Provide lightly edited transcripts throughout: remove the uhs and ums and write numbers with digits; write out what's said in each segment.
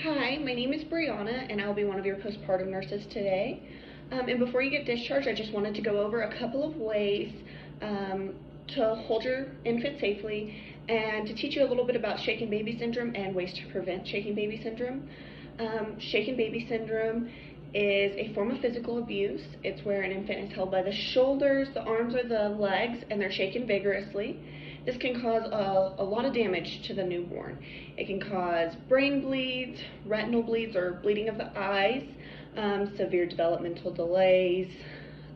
Hi, my name is Brianna, and I'll be one of your postpartum nurses today. And before you get discharged, I just wanted to go over a couple of ways um, to hold your infant safely and to teach you a little bit about shaken baby syndrome and ways to prevent shaken baby syndrome. Shaken baby syndrome is a form of physical abuse. It's where an infant is held by the shoulders, the arms, or the legs, and they're shaken vigorously. This can cause a lot of damage to the newborn. It can cause brain bleeds, retinal bleeds or bleeding of the eyes, severe developmental delays,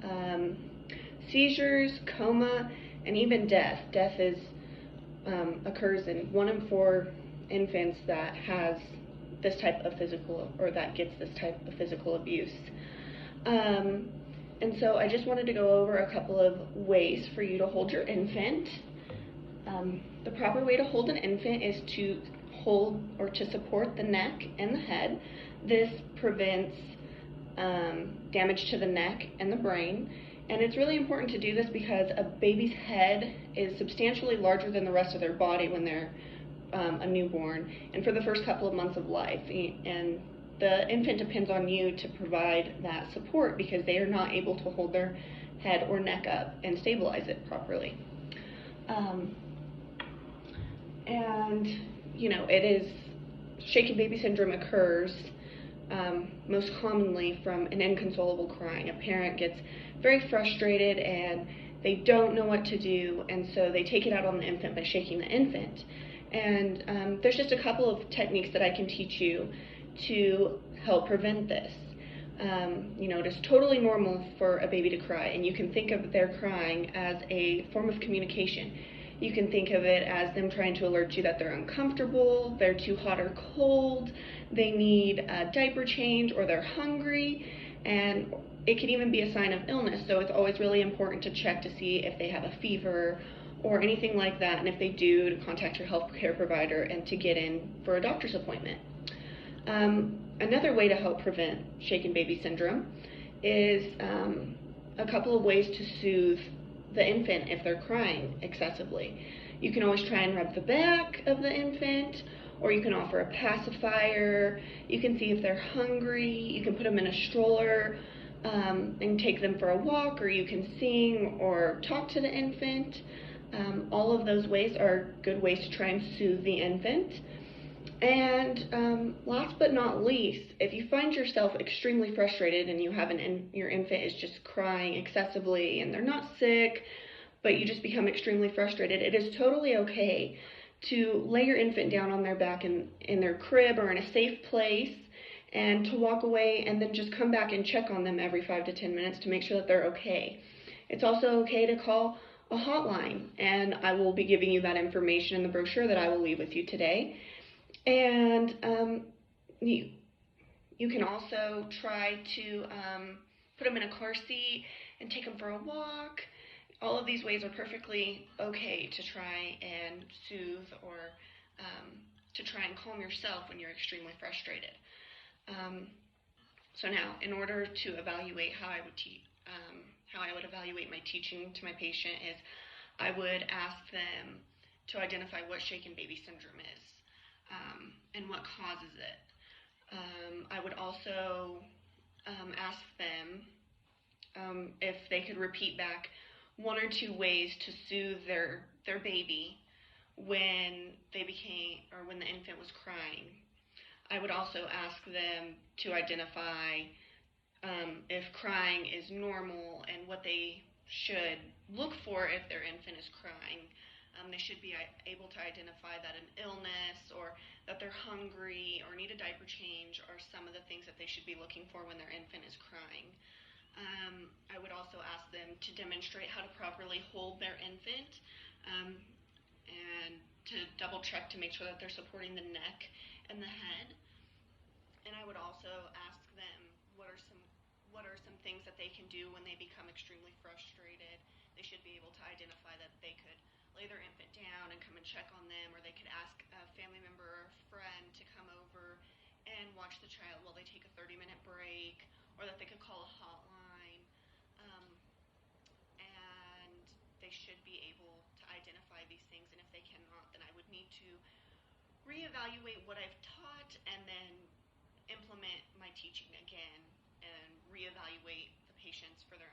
um, seizures, coma, and even death. Death occurs in 1 in 4 infants that has this type of physical, or that gets this type of physical abuse. And so I just wanted to go over a couple of ways for you to hold your infant. The proper way to hold an infant is to hold or to support the neck and the head. This prevents damage to the neck and the brain. And it's really important to do this because a baby's head is substantially larger than the rest of their body when they're a newborn and for the first couple of months of life. And the infant depends on you to provide that support because they are not able to hold their head or neck up and stabilize it properly. And, shaken baby syndrome occurs most commonly from an inconsolable crying. A parent gets very frustrated and they don't know what to do, and so they take it out on the infant by shaking the infant. And there's just a couple of techniques that I can teach you to help prevent this. It is totally normal for a baby to cry, and you can think of their crying as a form of communication. You can think of it as them trying to alert you that they're uncomfortable, they're too hot or cold, they need a diaper change, or they're hungry, and it can even be a sign of illness. So it's always really important to check to see if they have a fever or anything like that, and if they do, to contact your healthcare provider and to get in for a doctor's appointment. Another way to help prevent shaken baby syndrome is a couple of ways to soothe the infant if they're crying excessively. You can always try and rub the back of the infant, or you can offer a pacifier. You can see if they're hungry. You can put them in a stroller and take them for a walk, or you can sing or talk to the infant. All of those ways are good ways to try and soothe the infant. And last but not least, if you find yourself extremely frustrated and you have your infant is just crying excessively and they're not sick, but you just become extremely frustrated, it is totally okay to lay your infant down on their back in their crib or in a safe place, and to walk away and then just come back and check on them every 5 to 10 minutes to make sure that they're okay. It's also okay to call a hotline, and I will be giving you that information in the brochure that I will leave with you today. And you can also try to put them in a car seat and take them for a walk. All of these ways are perfectly okay to try and soothe or to try and calm yourself when you're extremely frustrated. So now, in order to evaluate how I would evaluate my teaching to my patient is I would ask them to identify what shaken baby syndrome is. And what causes it. I would also ask them if they could repeat back 1 or 2 ways to soothe their baby when when the infant was crying. I would also ask them to identify if crying is normal and what they should look for if their infant is crying. They should be able to identify that an illness or that they're hungry or need a diaper change are some of the things that they should be looking for when their infant is crying. I would also ask them to demonstrate how to properly hold their infant and to double check to make sure that they're supporting the neck and the head. And I would also ask them what are some things that they can do when they become extremely frustrated. They should be able to identify that they could lay their infant down and come and check on them, or they could ask a family member or a friend to come over and watch the child while they take a 30-minute break, or that they could call a hotline. And they should be able to identify these things, and if they cannot, then I would need to reevaluate what I've taught and then teaching again and reevaluate the patients for their